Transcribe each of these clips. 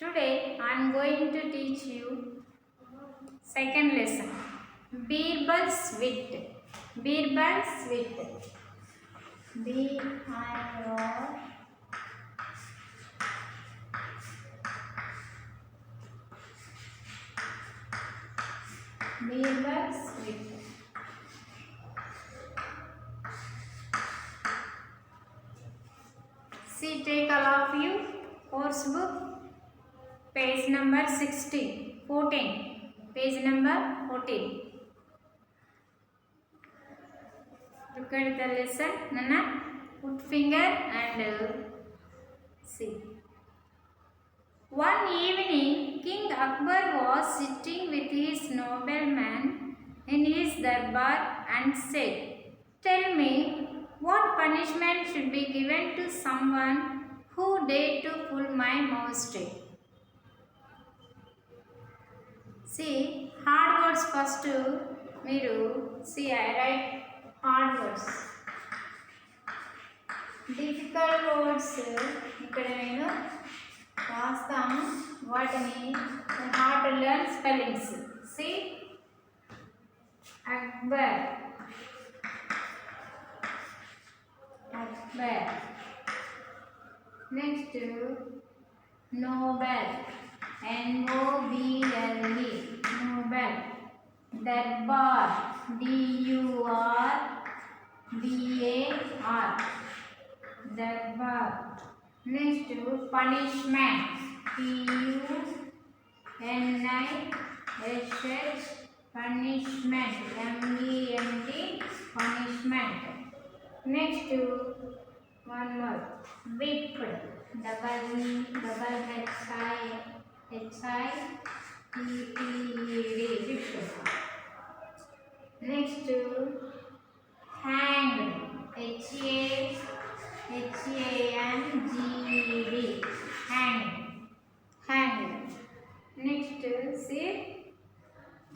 Today I am going to teach you second lesson. Birbal's wit. Birbal's wit. B-I-R. Birbal's wit. See, take all of you course book, page number 14. Page number 14. Look at the lesson. Nana, put finger and see. One evening, King Akbar was sitting with his noblemen in his darbar and said, "Tell me, what punishment should be given to someone who dared to pull my moustache?" See, hard words first. Meeru, see, I write hard words. Difficult words ikkada nenu రాస్తాము వాటిని hard to learn spellings. See Akbar, Akbar. Next noble, NOBLE, noble. Durbar, DURBAR, durbar. Next, punishment, PUNISH, punishment, MENT, punishment. Next, one more, whipped, WHIPPED, whipped. Next, hanged, HANGED, hanged. Next, see,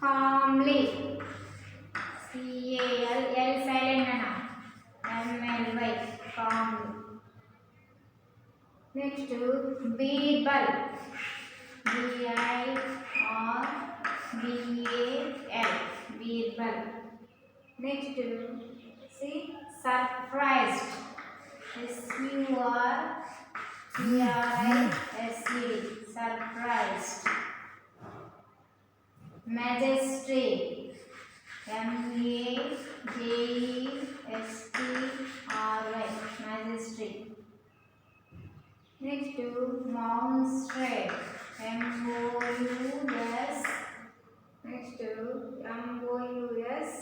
calmly, CAL, L silent nana, MLY, calmly. Next, Birbal, BIRBAL, Birbal. Next, see, surprised, SURPRISED, surprised. Magistrate, MAJESTRY, magistrate. Next, monstrate, MOUS. Next, MOUS.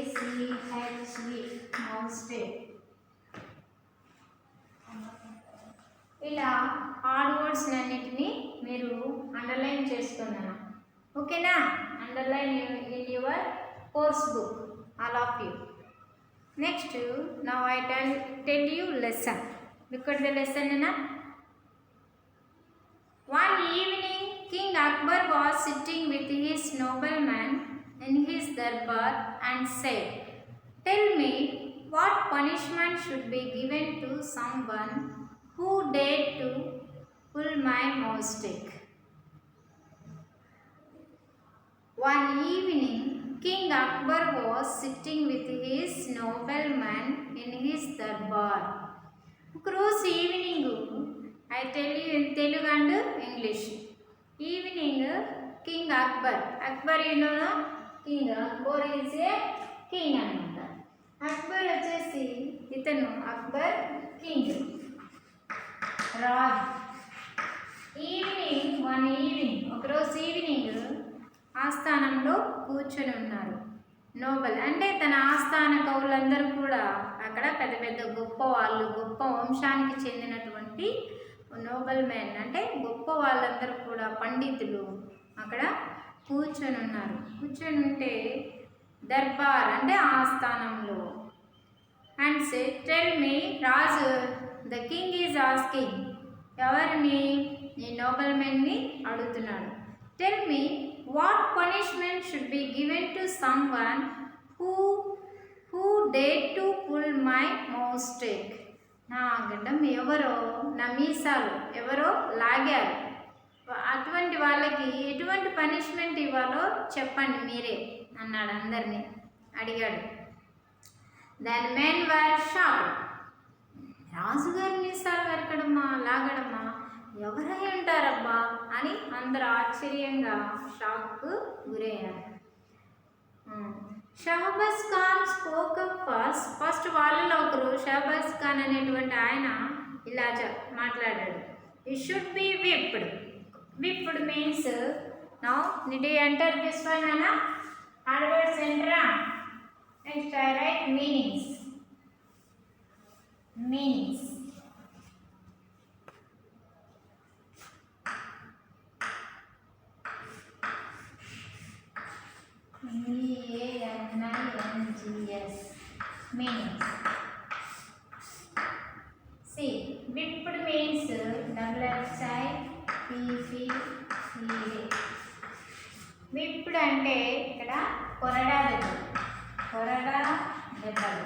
STACHV, monstrate. ఇలా hard words అన్నిటినీ మీరు underline చేసుకున్నాను. ఓకేనా? Underline in your course book, all of you. Next, now I tell you lesson. Look at the lesson. One evening, King Akbar was sitting with his noblemen in his darbar and said, "Tell me, what punishment should be given to someone who dared to pull my moustache?" One evening, King Akbar was sitting with his noblemen in his darbar. ఒకరోజు evening, I tell you in Telugu and English. Evening, king Akbar, Akbar you know king, Akbar is a king అనమాట. అక్బర్ వచ్చేసి ఇతను Akbar king, Raj. Evening, one evening, ఒకరోజు evening ఆస్థానంలో కూర్చొని ఉన్నారు. Nobel అంటే తన ఆస్థాన కవులందరూ కూడా అక్కడ పెద్ద పెద్ద గొప్ప వాళ్ళు, గొప్ప వంశానికి చెందినటువంటి నోబెల్ మెన్ అంటే గొప్ప వాళ్ళందరూ కూడా పండితులు అక్కడ కూర్చొని ఉన్నారు. కూర్చొని ఉంటే దర్బార్ అంటే ఆస్థానంలో. అండ్ సే, టెల్ మీ, రాజు, ద కింగ్ ఈజ్ ఆస్కింగ్, ఎవరిని? ఈ నోబెల్ మెన్ని అడుగుతున్నాడు. Tell me, what punishment should be given to someone who dared to pull my moustache. నా గడ్డం ఎవరో, నా మీసాలు ఎవరో లాగారు. అటువంటి వాళ్ళకి ఎటువంటి పనిష్మెంట్ ఇవ్వాలో చెప్పండి మీరే అన్నాడు, అందరినీ అడిగాడు. Then men were shock. రాజుగారి మీసాలు వెరకడమా, లాగడమా, ఎవరై ఉంటారబ్బా అని అందరూ ఆశ్చర్యంగా షాక్కు గురయ్యారు. Shahbaz Khan spoke up first వాళ్ళలో ఒకరు షహబాజ్ ఖాన్ అనేటువంటి ఆయన ఇలా మాట్లాడాడు. You should be whipped. Whipped means now did you enter this one అన్నా హార్డ్ వర్డ్స్ ఎంటరా. Next I write meanings. MEANINGS meanings. See, whipped means WHIPPED. whipped అంటే ఇక్కడ కొరడా దెబ్బలు.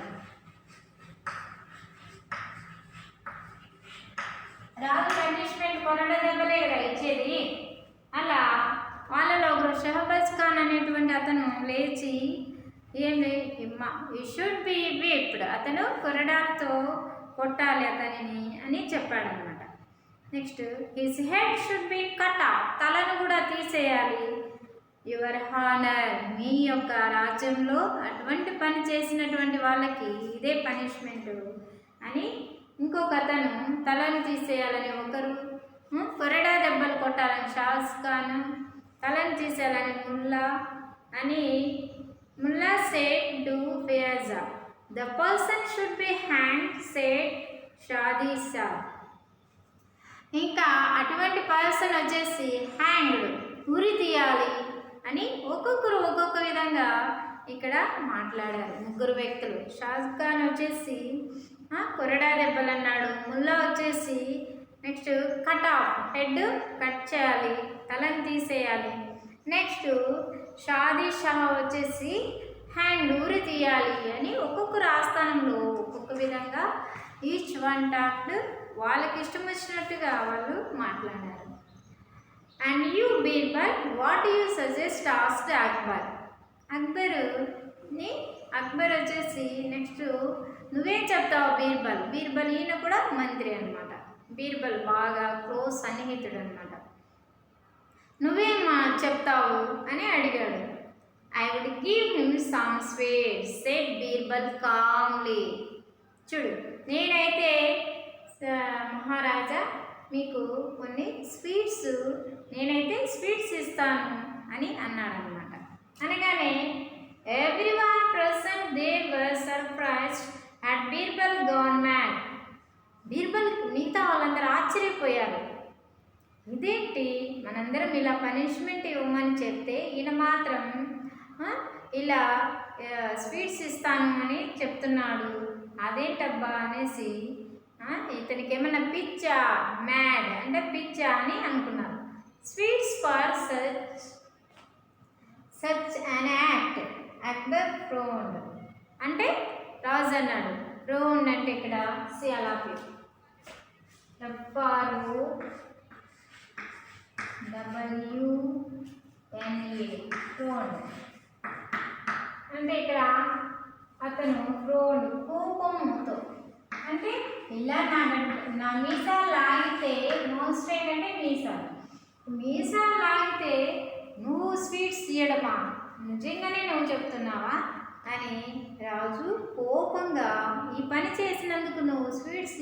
రాజు పనిష్మెంట్ కొరడా దెబ్బలే కదా ఇచ్చేది. అలా వాళ్ళలో ఒకరు షహబాజ్ ఖాన్ అనేటువంటి అతను లేచి ఏంటి యూ షుడ్ బి విప్డ్, అతను కొరడాలతో కొట్టాలి అతనిని అని చెప్పాడనమాట. Next his head should be cut off, తలను కూడా తీసేయాలి. యువర్ హానర్, మీ యొక్క రాజ్యంలో అటువంటి పని చేసినటువంటి వాళ్ళకి ఇదే పనిష్మెంట్ అని ఇంకొక అతను తలను తీసేయాలని, ఒకరు కొరడా దెబ్బలు కొట్టాలని షాజ్ ఖాన్, తలను తీసేయాలని Mullah said to Fiyaza. The person should be hanged, said Shadi Shah. ఇంకా అటువంటి పర్సన్ వచ్చేసి హ్యాంగ్డ్, ఉరి తీయాలి అని ఒక్కొక్కరు ఒక్కొక్క విధంగా ఇక్కడ మాట్లాడారు. ముగ్గురు వ్యక్తులు. షాజ్ ఖాన్ వచ్చేసి కొరడా దెబ్బలు అన్నాడు. ముల్లా వచ్చేసి next cut off, head cut చేయాలి, తలను తీసేయాలి. నెక్స్ట్ షాదీ షా వచ్చేసి హ్యాండ్, ఊరి తీయాలి అని ఒక్కొక్కరు ఆస్థానంలో ఒక్కొక్క విధంగా ఈచ్ వన్ టాక్డ్, వాళ్ళకి ఇష్టం వచ్చినట్టుగా వాళ్ళు మాట్లాడారు. And you Birbal what you suggest asked Akbar. Akbar వచ్చేసి నెక్స్ట్ నువ్వేం చెప్తావు బీర్బల్. బీర్బల్ ఈయన కూడా మంత్రి అనమాట. బీర్బల్ బాగా క్లోజ్ సన్నిహితుడు అనమాట. నువ్వేమా చెప్తావు అని అడిగాడు. I would give him some sweets, said Birbal calmly. చూడు, నేనైతే మహారాజా మీకు కొన్ని నేనైతే స్వీట్స్ ఇస్తాను అని అన్నాడనమాట. అనగానే everyone present they were surprised at Birbal gone mad. Birbal మిగతా వాళ్ళందరూ ఆశ్చర్యపోయారు. ఇదేంటి, మనందరం ఇలా పనిష్మెంట్ ఇవ్వమని చెప్తే ఈయన మాత్రం ఇలా స్వీట్స్ ఇస్తాను అని చెప్తున్నాడు, అదేంటబ్బా అనేసి ఇతనికి ఏమన్నా పిచ్చా, మ్యాడ్ అంటే పిచ్చా అని అనుకున్నారు. Sweets for such an act Akbar frowned. అంటే రాజు అన్నాడు. ఫ్రోన్డ్ అంటే ఇక్కడ సియాలాపి WNA ఫ్రోన్డ్ అంటే ఇక్కడ అతను ఫ్రోన్డ్ కోపంతో, అంటే ఇలా నా మీసాలు లాగితే, మోస్ట్రేట్ అంటే మీసాలు లాగితే నువ్వు స్వీట్స్ తీయడమా, నిజంగానే నువ్వు చెప్తున్నావా అని రాజు కోపంగా, ఈ పని చేసినందుకు నువ్వు స్వీట్స్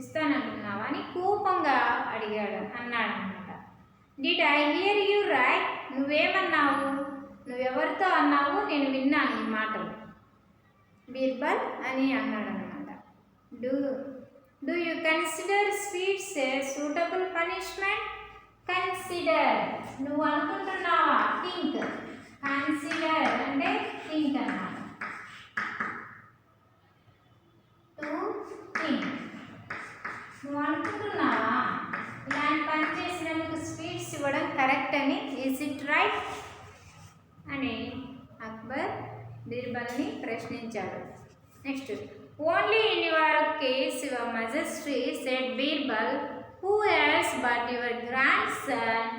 ఇస్తానంటున్నావా అని కోపంగా అన్నాడనమాట. Did I hear you right, నువ్వేమన్నావు, నువ్వెవరితో అన్నావు, నేను విన్నాను ఈ మాటలు బీర్బల్ అని అన్నాడనమాట. Do you consider sweets a suitable punishment. Consider నువ్వు అనుకుంటున్నావా, థింక్. కన్సిడర్ అంటే థింక్ అన్నమాట. టు థింక్, నువ్వు అనుకుంటున్నావా ఇలాంటి పని చేసినందుకు స్వీట్స్ ఇవ్వడం కరెక్ట్ అని, ఈజ్ ఇట్ రైట్ అని బీర్బల్ని ప్రశ్నించాడు. Next, only in your case your majesty said Birbal, who else but your grandson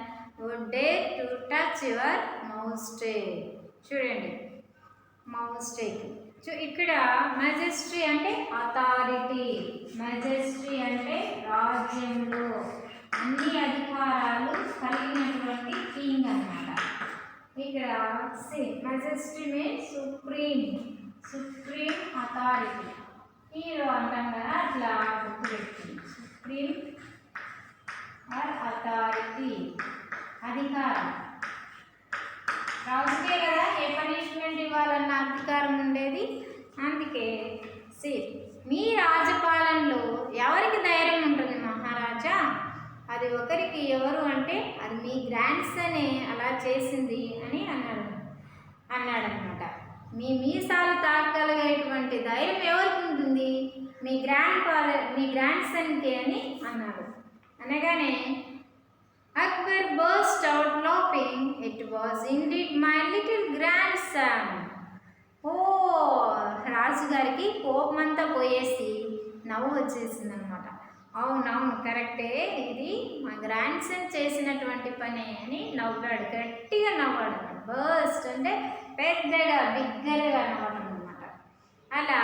would dare to touch your moustache. చూడండి, మౌస్టేక్. ఇక్కడ మెజెస్ట్రీ అంటే అథారిటీ, మెజెస్ట్రీ అంటే రాజ్యంలో అన్ని అధికారాలు కలిగినటువంటి కింగ్ అన్నమాట. ఇక్కడ majesty means supreme, supreme authority. Hero అంటాం కదా, అట్లా గుర్తుపెట్టుకుంది. సుప్రీం ఆర్ అథారిటీ, అధికారం. రాజుకే కదా ఏ పనిష్మెంట్ ఇవ్వాలన్న అధికారం ఉండేది. అందుకే మీ రాజపాలనలో ఎవరికి ధైర్యం ఉంటుంది మహారాజా? అది ఒకరికి. ఎవరు అంటే అది మీ గ్రాండ్ సనే అలా చేసింది అని అన్నాడనమాట. మీ మీసాలు తాకగలిగేటువంటి ధైర్యం ఎవరికి ఉంటుంది? మీ గ్రాండ్ సన్కి అని అన్నాడు. అనగానే Akbar burst out laughing. It was indeed my little grandson. ఓ, రాజుగారికి కోపమంతా పోయేసి నవ్వు వచ్చేసిందనమాట. అవునవును, కరెక్టే, ఇది మా గ్రాండ్ సన్ చేసినటువంటి పనే అని నవ్వాడు, గట్టిగా నవ్వాడు అనమాట. బర్స్ట్ అంటే పెద్దగా, బిగ్గరగా నవ్వడం అనమాట. అలా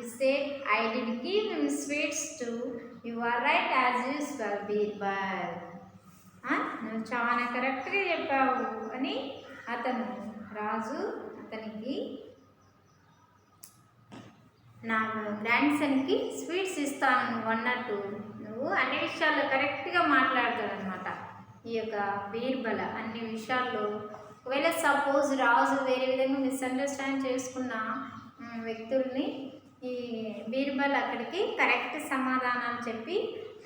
ఇస్తే I did give him sweets too, you are right as usual Birbal. నువ్వు చాలా కరెక్ట్గా చెప్పావు అని రాజు అతనికి నా గ్రాండ్ సన్కి స్వీట్స్ ఇస్తాను నువ్వు అన్నట్టు, నువ్వు అన్ని విషయాల్లో కరెక్ట్గా మాట్లాడతాడనమాట ఈ యొక్క బీర్బల్. అన్ని విషయాల్లో ఒకవేళ సపోజ్ రాజు వేరే విధంగా మిస్అండర్స్టాండ్ చేసుకున్న వ్యక్తుల్ని ఈ బీర్బల్ అక్కడికి కరెక్ట్ సమాధానాలు చెప్పి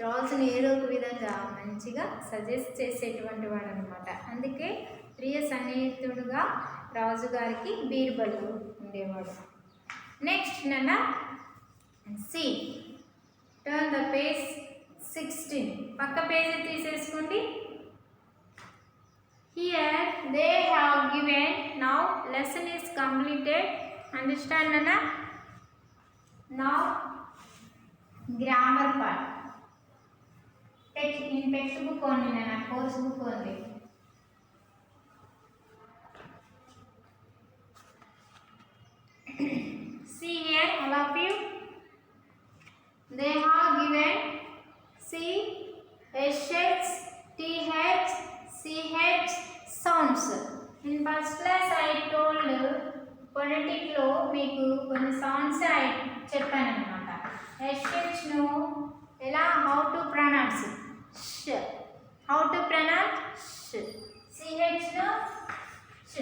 రాజుని ఏదో ఒక విధంగా మంచిగా సజెస్ట్ చేసేటువంటి వాడు అనమాట. అందుకే ప్రియ సన్నిహితుడుగా రాజుగారికి బీర్బల్ ఉండేవాడు. నెక్స్ట్ నాన్న సి, టర్న్ ద పేజ్ 16. పక్క పేజీ తీసేసుకోండి. Here they have given, now lesson is completed. Understand నాన్న? Now grammar part. Textbook only నాన్న, coursebook only. See here, all of you. They have given C, SH, TH, CH sounds. In first class I told phonetic లో మీకు కొన్ని sounds చెప్పాను అనమాట. SH ను ఎలా how to pronounce ష్, how to pronounce ష్. CH ను చ్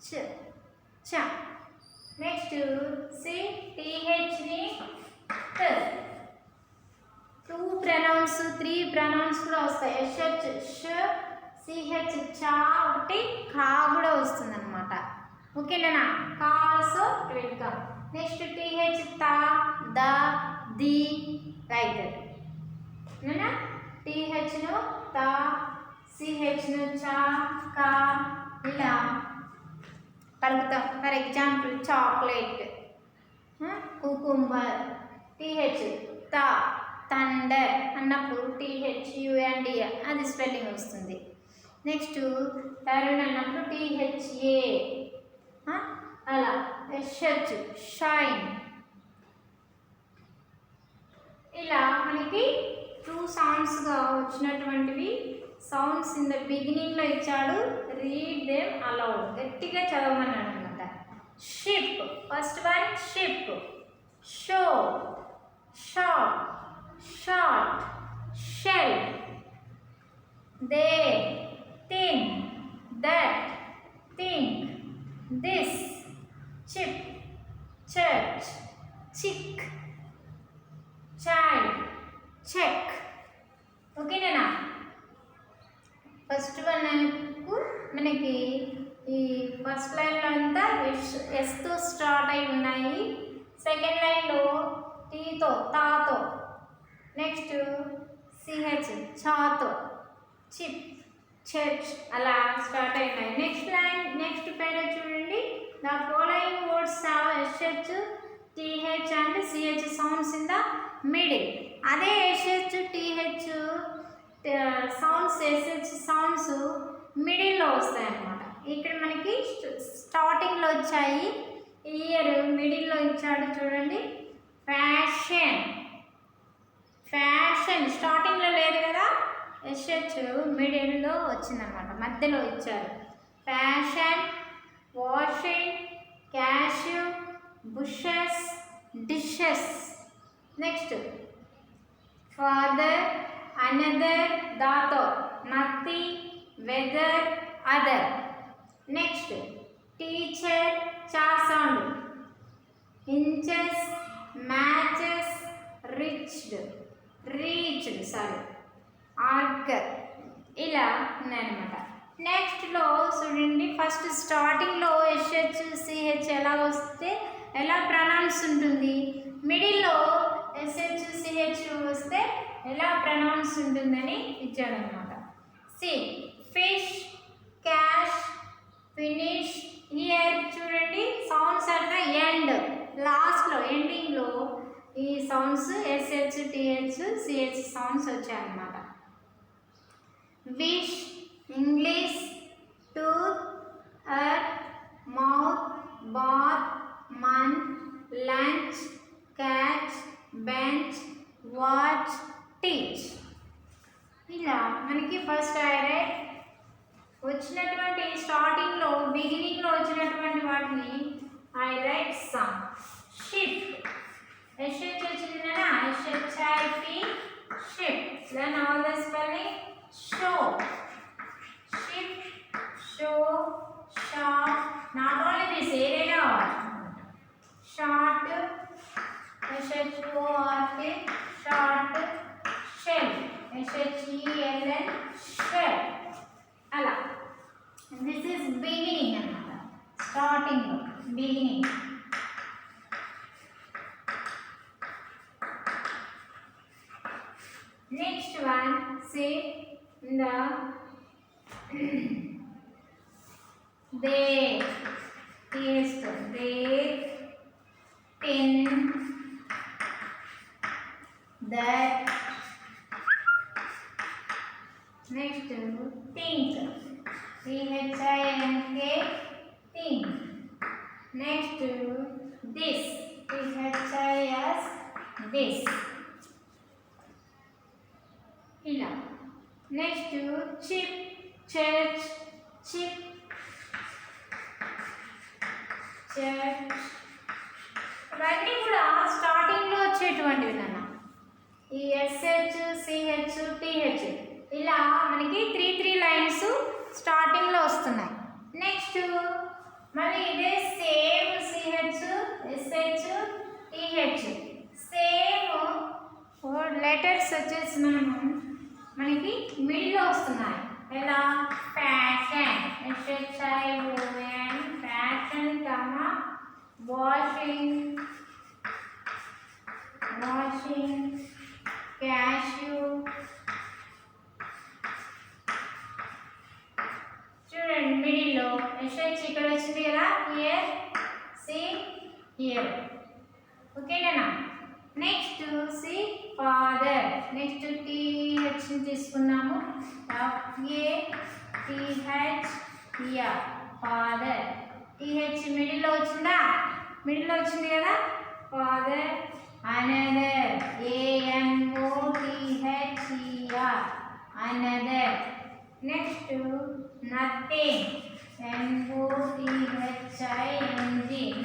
చ్ చ. నెక్స్ట్ సి, టీహెచ్ని ట్. 2 ప్రొనౌన్స్ 3 ప్రొనౌన్స్ కూడా వస్తాయి. ఎస్హెచ్ ష్, సిహెచ్ చా, ఒకటి కా కూడా వస్తుంది అనమాట. ఓకేనా? కా also will come. Next TH తా, ద, ది, లైక్ దట్. ఓకేనా? టీహెచ్ను తా, సిహెచ్ను చా, కా, ఇలా పలుకుతాం. For example chocolate, cucumber. TH తా, థండర్ అన్నప్పుడు THUNDR అది స్పెల్లింగ్ వస్తుంది. నెక్స్ట్ తరుణ్ అన్నప్పుడు THA అలా. SH shine. ఇలా మనకి 2 సౌండ్స్గా వచ్చినటువంటివి. సౌండ్స్ ఇన్ ద బిగినింగ్లో ఇచ్చాడు. రీడ్ దెమ్ అలౌడ్, గట్టిగా చదవమన్నాడు అనమాట. Ship, first one ship. Show, shop, short, shell. They, thin, that, think, this, chip, church, chick, child, check. ఓకేనా? ఫస్ట్ వన్ మనకి ఈ ఫస్ట్ లైన్లో అంతా ఎస్తో స్టార్ట్ అయి ఉన్నాయి. సెకండ్ లైన్లో టీతో, తాతో. నెక్స్ట్ సిహెచ్ చాతో, చిప్, చర్చ్ అలా స్టార్ట్ అయినాయి. నెక్స్ట్ లైన్, నెక్స్ట్ పేరు చూడండి. The following SH, TH and CH sounds in the middle. అదే SH, TH sounds SH sounds మిడిల్లో వస్తాయి అన్నమాట. ఇక్కడ మనకి స్టార్టింగ్లో వచ్చాయి, ఇయర్ మిడిల్లో ఇచ్చాడు చూడండి. ఫ్యాషన్, ఫ్యాషన్ స్టార్టింగ్లో లేదు కదా, SH మిడిల్లో వచ్చిందనమాట, మధ్యలో ఇచ్చారు. Fashion, washing, cashew, bushes, dishes. Next father, another, దాతో, nothing, weather, other. Next teacher, చా sound, inches, matches, reached archer, ఇలా ఉన్నాయన్నమాట. నెక్స్ట్లో చూడండి, ఫస్ట్ స్టార్టింగ్లో SH, CH ఎలా వస్తే ఎలా ప్రొనౌన్స్ ఉంటుంది, మిడిల్లో SH, CH వస్తే ఎలా ప్రొనౌన్స్ ఉంటుందని ఇచ్చాడనమాట. See fish, cash, finish. Here చూడండి, సౌండ్స్ ఆర్ ద ఎండ్, లాస్ట్లో ఎండింగ్లో ఈ sounds SH, TH, CH sounds వచ్చాయన్నమాట. Wish, English, tooth, earth, mouth, bath, month, lunch, catch, bench, watch, teach. ఇలా మనకి ఫస్ట్ ఐరైట్ వచ్చినటువంటి స్టార్టింగ్లో బిగినింగ్లో వచ్చినటువంటి వాటిని ఐరైట్ సమ్. షిఫ్ట్, SH వచ్చింది కదా, SHIP, shift. Then all the spelling. Show, shift, show, shop. Not only this area, short, SHORT, short, shell, SHELL, shell. అలా this is beginning అన్నమాట, starting, beginning. Next one, say the they, taste, they, tin, that. Next, think, THINK, think. Next, this, THIS, this. ఇలా. Next chip, church, chip, church. ఇవన్నీ కూడా స్టార్టింగ్లో వచ్చేటువంటివి నాన్న. ఈ SH, CH, TH ఇలా మనకి త్రీ లైన్స్ స్టార్టింగ్లో వస్తున్నాయి. నెక్స్ట్ మళ్ళీ ఇదే same CH, SH, TH same letters వచ్చేసి మనకి మిడిల్లో వస్తున్నాయి. ఎలా, fashion, SHION, fashion, comma, washing, cashew. చూడండి మిడిల్లో SH ఇక్కడ వచ్చింది కదా, హియర్, సి హియర్. ఓకేనా. Next see father. నెక్స్ట్ TH తీసుకున్నాము, FATH, ఫాదర్. TH మిడిల్లో వచ్చిందా, మిడిల్లో వచ్చింది కదా, father. Another, ANOTHER, another. Next nothing, NOTHING,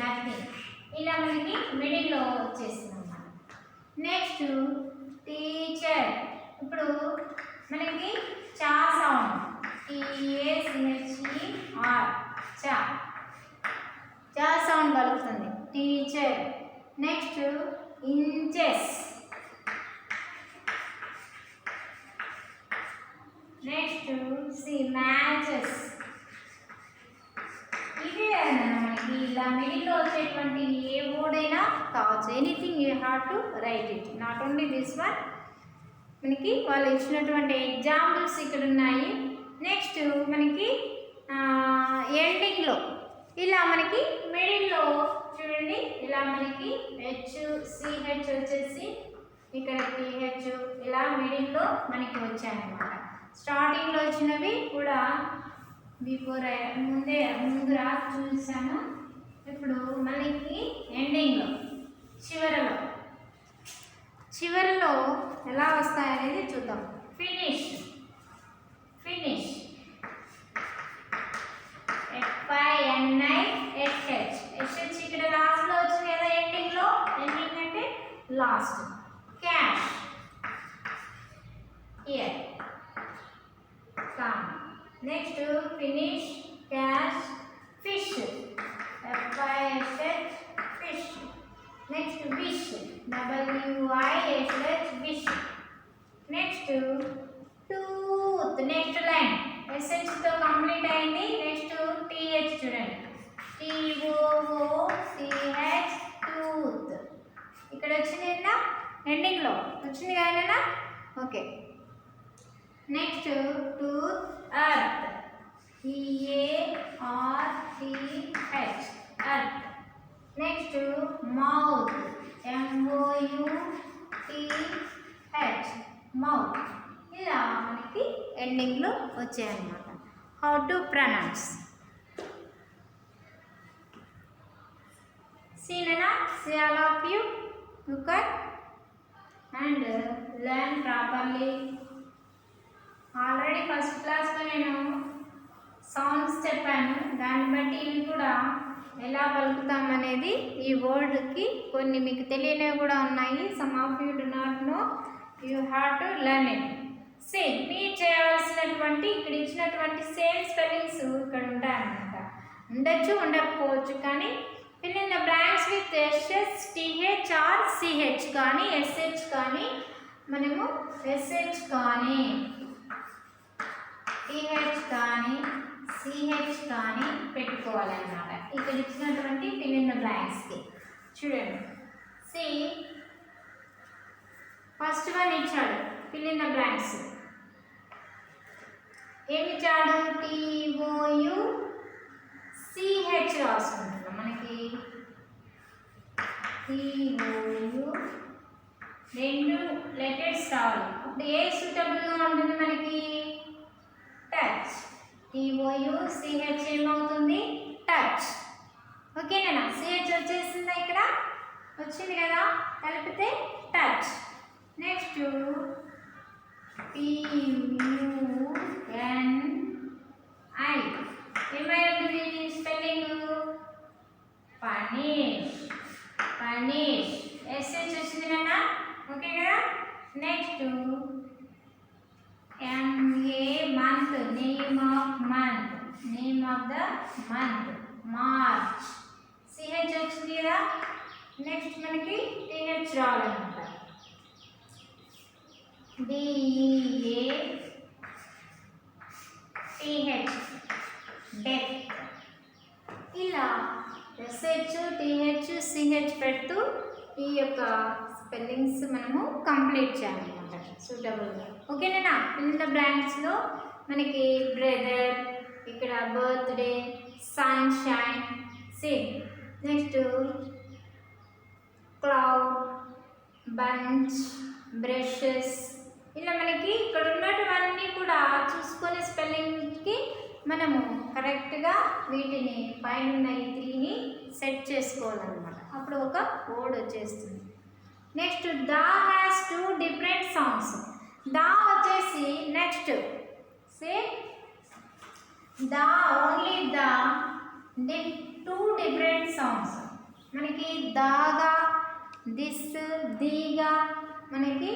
nothing. ఇలా మనకి మిడిల్లో వచ్చేసింది అన్నమాట. Next teacher. ఇప్పుడు మనకి చా సౌండ్, TACHER, చా సౌండ్ పలుకుతుంది, teacher. Next inches. Next see matches. ఇదే మనకి ఇలా మిడిల్లో వచ్చేటువంటి ఏ వర్డ్ అయినా కావచ్చు, anything you have to write it, not only this one. మనకి వాళ్ళు ఇచ్చినటువంటి ఎగ్జాంపుల్స్ ఇక్కడ ఉన్నాయి. నెక్స్ట్ మనకి ఎండింగ్లో ఇలా మనకి మిడిల్లో చూడండి, ఇలా మనకి HCH వచ్చేసి ఇక్కడ PH ఇలా మిడిల్లో మనకి వచ్చాయన్నమాట. స్టార్టింగ్లో వచ్చినవి కూడా బిఫోర్ ముందు రాసి చూసాను. ఇప్పుడు మనకి ఎండింగ్లో చివరిలో ఎలా వస్తాయనేది చూద్దాం. ఫినిష్ FINISH ఇక్కడ లాస్ట్లో వచ్చింది కదా, ఎండింగ్ అంటే last. Cash ear calm. Next finish, cash, fish FISH fish. Next wish WISH wish. Next tooth, next line SH తో కంప్లీట్ అయింది. నెక్స్ట్ TH చూడండి, TOOCH టూత్. ఇక్కడ వచ్చింది కదా ఎండింగ్లో వచ్చింది కదా. Okay. Next tooth, earth EARTH earth. Next mouth MOUTH mouth. ఇలా మనకి ఎండింగ్లో వచ్చాయన్నమాట. How to pronounce. See all of you look at and learn properly. Already first క్లాస్లో నేను సౌండ్స్ చెప్పాను, దాన్ని బట్టి ఇవి కూడా ఎలా పలుకుతామనేది. ఈ వర్డ్కి కొన్ని మీకు తెలియనివి కూడా ఉన్నాయి. Some of you do not know, you have to learn it. Same మీరు చేయవలసినటువంటి ఇక్కడ ఇచ్చినటువంటి సేమ్ స్పెల్లింగ్స్ ఇక్కడ ఉంటాయన్నమాట. ఉండొచ్చు, ఉండకపోవచ్చు, కానీ fill in the blanks with SS, TH or CH కానీ SH కానీ మనము SH కానీ TH కానీ CH కానీ పెట్టుకోవాలన్నమాట. ఇక్కడ ఇచ్చినటువంటి fill in the blanksకి చూడండి. See, ఫస్ట్ వన్ ఇచ్చాడు fill in the blanks. ఏమి ఇచ్చాడు? TOUCH రాసుకుంటున్నాం. మనకి TOU రెండు లెటర్స్ రావాలి. అప్పుడు ఏ సూటబుల్గా ఉంటుంది మనకి? టచ్. TOUCH ఏమవుతుంది? టచ్. ఓకేనా? CH వచ్చేసిందా? ఇక్కడ వచ్చింది కదా, కలిపితే టచ్. నెక్స్ట్ PUNI ఏమై ఉంటుంది స్పెల్లింగ్? పనిష్. SH వచ్చింది కదా, ఓకే కదా. Next MA month, name of the month March. CH వచ్చింది కదా. నెక్స్ట్ మనకి TH రావాలన్నమాట. DEATH death. ఇలా SH, TH, CH పెడుతూ ఈ యొక్క స్పెల్లింగ్స్ మనము కంప్లీట్ చేయాలన్నమాట సూటబుల్గా. ఓకేనా? ఇన్ ద బ్రాంచ్లో మనకి బ్రదర్, ఇక్కడ birthday, sunshine, same. Next cloud, bunch, brushes. ఇలా మనకి ఇక్కడ ఉన్నటువన్నీ కూడా చూసుకొని స్పెల్లింగ్కి మనము కరెక్ట్గా వీటిని పైన ఉన్న ఈ 3ని సెట్ చేసుకోవాలన్నమాట. అప్పుడు ఒక వర్డ్ వచ్చేస్తుంది. నెక్స్ట్ దా హ్యాస్ 2 డిఫరెంట్ సౌండ్స్. దా వచ్చేసి నెక్స్ట్ సే దా, ఓన్లీ దా, 2 డిఫరెంట్ సౌండ్స్. మనకి దాగా, దిస్, దీగా, మనకి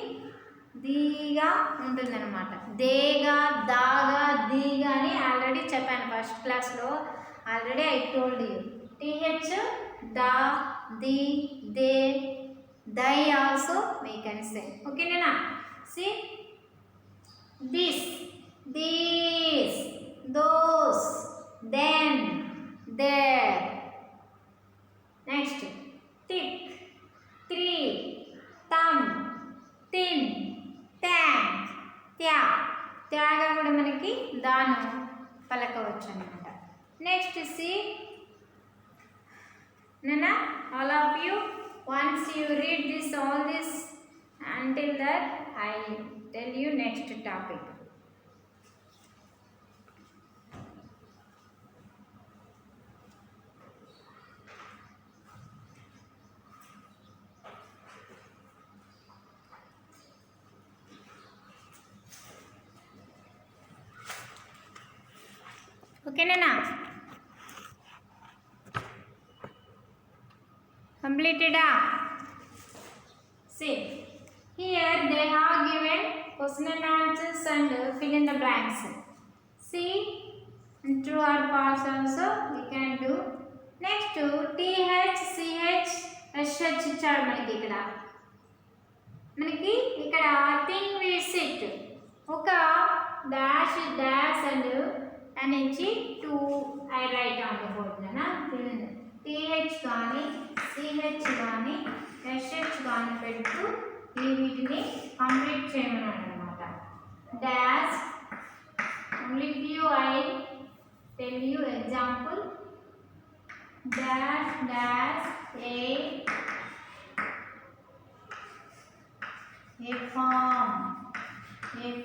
దీగా ఉంటుందన్నమాట. దేగా, దాగా, దీగా అని ఆల్రెడీ చెప్పాను ఫస్ట్ క్లాస్లో. Already I told you. TH దా, ది, దే, దై ఆల్సో వీ కెన్ సే. ఓకేనా? See this, these, those, then, there. Next thick, three, thumb, thin, thank, త్యాగా కూడా మనకి దాను పలకవచ్చు అనమాట. Next see Nana, all of you, once you read this, all this, until that I tell you next topic. Okay, Nana? Completed? See, here they have given question and answers and fill in the blanks. See, true or false also we can do. Next to TH, CH, SH ఇచ్చాడు మనకి ఇక్కడ thing we sit ఒక dash dash and నుంచి 2 I right on the board TH కానీ CH కానీ SH కానీ పెడుతూ ఈ వీటిని కంప్లీట్ చేయమన్నాడు అనమాట. Dash only few I tell you example. Dash dash A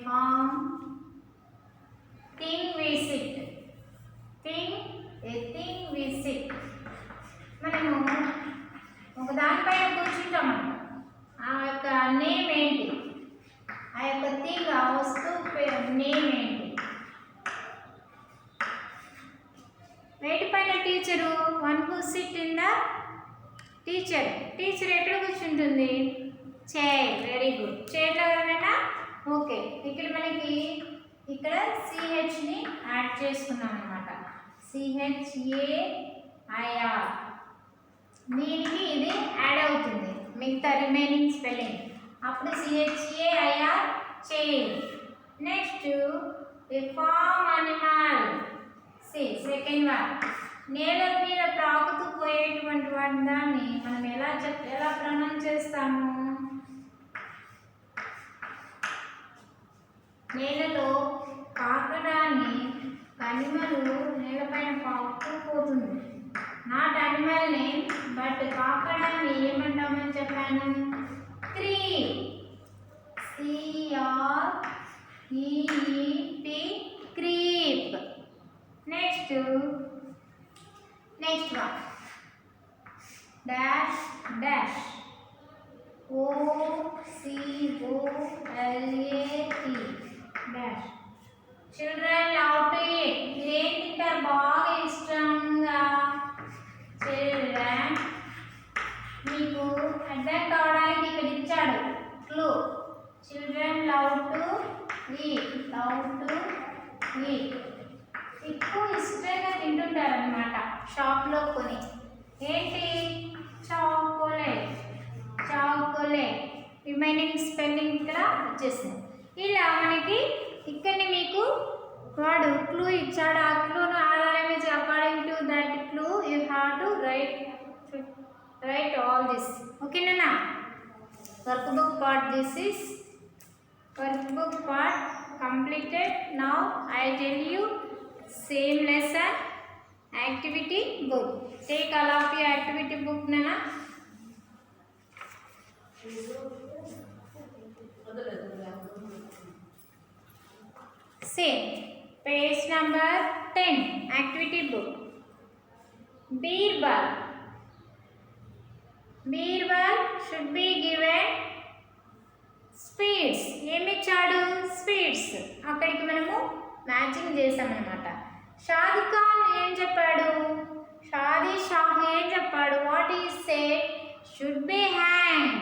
farm thing we sit thing we sit మనము ఒక దానిపైన కూర్చుంటాం. ఆ యొక్క నేమ్ ఏంటి, ఆ యొక్క థింగ్ ఆ వస్తువు నేమ్ ఏంటి? వేటిపైన teacher, one who sit in the teacher. Teacher ఎక్కడ కూర్చుంటుంది? చైర్. Very good. చైర్లో ఎవరైనా ఓకే. ఇక్కడ మనకి ఇక్కడ సిహెచ్ని యాడ్ చేసుకున్నాం అనమాట. CHAIR దీనికి ఇది యాడ్ అవుతుంది మిగతా రిమైనింగ్ స్పెల్లింగ్. అప్పుడు CHAIR చైర్. నెక్స్ట్ ఏ ఫార్మ్ అనిమల్. సెకండ్ వన్ నేల మీద ప్రాకుతూ పోయేటువంటి దాన్ని మనం ఎలా ప్రొనౌన్స్ చేస్తాము? నేలలో పాకడాన్ని అనిమల్ నేలపైన పాకుతూ పోతుంది. నాట్ అనిమల్ నేమ్ బట్ పాకడాన్ని ఏమంటామని చెప్పాను? Creep. CREEP creep. Next one dash dash OCOLAT dash. Children love to eat. ఏం తింటారు బాగా ఇష్టంగా? చిల్డ్రన్ మీకు అర్థం కావడానికి ఇక్కడ ఇచ్చాడు clue. Children love to eat. ఎక్కువ ఇష్టంగా తింటుంటారనమాట షాప్లో కొని. ఏంటి? చాకోలెట్. రిమైనింగ్ స్పెల్లింగ్ ఇక్కడ వచ్చేసింది. ఇలా మనకి ఇక్కడనే మీకు వాడు క్లూ ఇచ్చాడు. ఆ క్లూను ఆధారంగా according to that clue you have to write all this. ఓకేనా? Workbook part. This is workbook part completed. Now I tell you same lesson activity book. Take all of your activity book nana. Same page number 10 activity book. Birbal should be given speeds. ఏమి ఇచ్చాడు? Speeds. అక్కడికి మనము matching చేసామన్నమాట. షాదీ ఖాన్ ఏం చెప్పాడు? షాదీ షాహ్ ఏం చెప్పాడు? What is say? Should be hang.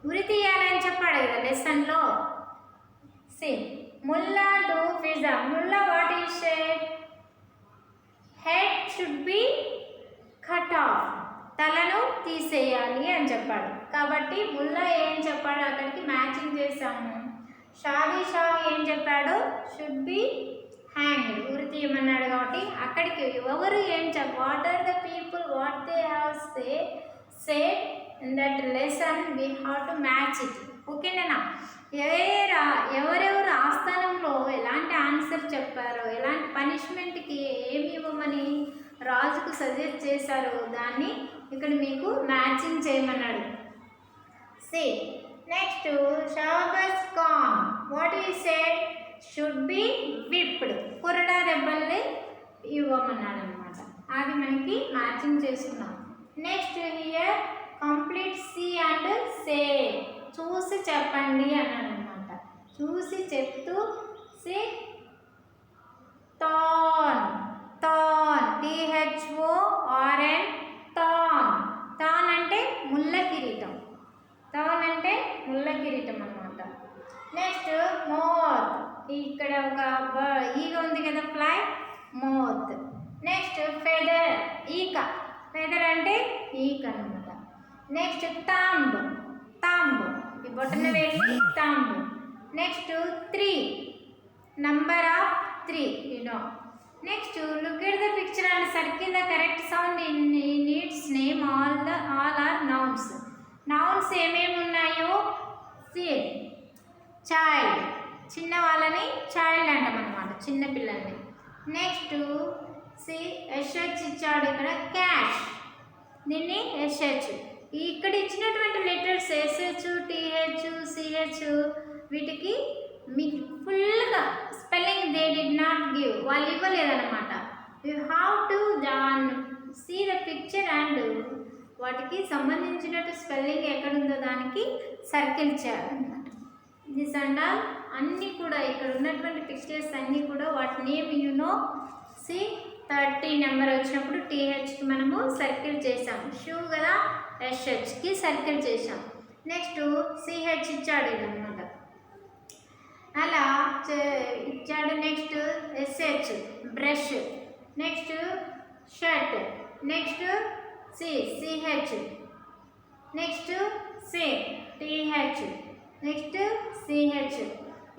ఉరి తీయాలని చెప్పాడు కదా లెసన్లో. సేమ్. Mulla Do Piyaza. Mulla what is say? Head should be cut off. తలను తీసేయాలి అని చెప్పాడు. కాబట్టి ముల్లా ఏం చెప్పాడు అక్కడికి మ్యాచింగ్ చేసాము. షాదీ షాహ్ ఏం చెప్పాడు? Should be hang. ఉరి తీయమన్నాడు కాబట్టి అక్కడికి ఎవరు ఏం what are the people what they have said in that lesson we have to match it. ఓకేనా? ఎవరెవరు ఆస్థానంలో ఎలాంటి ఆన్సర్ చెప్పారో, ఎలాంటి పనిష్మెంట్కి ఏమి ఇవ్వమని రాజుకు సజెస్ట్ చేశారో దాన్ని ఇక్కడ మీకు మ్యాచింగ్ చేయమన్నాడు. See next Shahbaz Khan what he said should be whipped, కొరడా దెబ్బల్ని ఇవ్వమన్నాడు అనమాట. అది మనకి మ్యాచింగ్ చేసుకున్నాం. Next here complete see and say, చూసి చెప్పండి అన్నాడు అనమాట. చూసి చెప్తూ see thorn, thorn THORN thorn, thorn అంటే ముళ్ళ కిరీటం, థాన్ అంటే ముళ్ళ కిరీటం అన్నమాట. నెక్స్ట్ మోత్, ఇక్కడ ఒక ఈగ ఉంది కదా ఫ్లై, మోత్. నెక్స్ట్ ఫెదర్, ఈక, ఫెదర్ అంటే ఈక అనమాట. నెక్స్ట్ థంబ్, థంబ్ ఈ బొటన వేలి thumb. Next 3 number of 3 you know. Next look at the picture and circle the correct sound in its name. All are nouns. Nouns ఏమేమి ఉన్నాయో C child, చిన్న వాళ్ళని చైల్డ్ అంటాం అనమాట, చిన్న పిల్లల్ని. నెక్స్ట్ సి SH ఇచ్చాడు ఇక్కడ క్యాష్, దీన్ని SH. ఇక్కడ ఇచ్చినటువంటి లెటర్స్ SH TH CH వీటికి మీకు ఫుల్గా spelling they did not give, వాళ్ళు ఇవ్వలేదన్నమాట. You have to see the picture and వాటికి సంబంధించినట్టు స్పెల్లింగ్ ఎక్కడుందో దానికి సర్కిల్ చేయాలన్నమాట. దిస్ అండ్ ఆల్ అన్నీ కూడా ఇక్కడ ఉన్నటువంటి పిక్చర్స్ అన్నీ కూడా వాటి name you know. See 30 number వచ్చినప్పుడు THకి మనము సర్కిల్ చేసాం, షూ కదా SHకి సర్కిల్ చేసాం. నెక్స్ట్ CH ఇచ్చాడు అనమాట, అలా ఇచ్చాడు. Next SH brush. Next shirt. Next CH. Next TH. Next CH.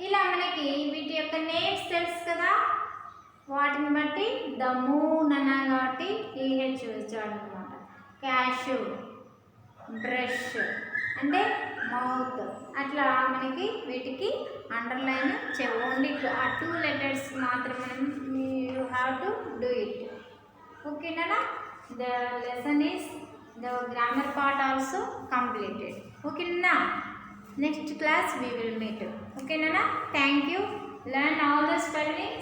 ఇలా మనకి వీటి యొక్క నేమ్స్ తెలుసు కదా, వాటిని బట్టి ద మూన్ అన్నా కాబట్టి TH వచ్చాడు అనమాట. క్యాషు, బ్రష్ అంటే మౌత్, అట్లా మనకి వీటికి అండర్లైన్ ఓన్లీ ఆ 2 లెటర్స్ మాత్రమే you have to do it. ఓకేనా? The lesson is the grammar part also completed. ఓకేనా? Next class we will meet. ఓకేనా? Thank you. Learn all the spellings.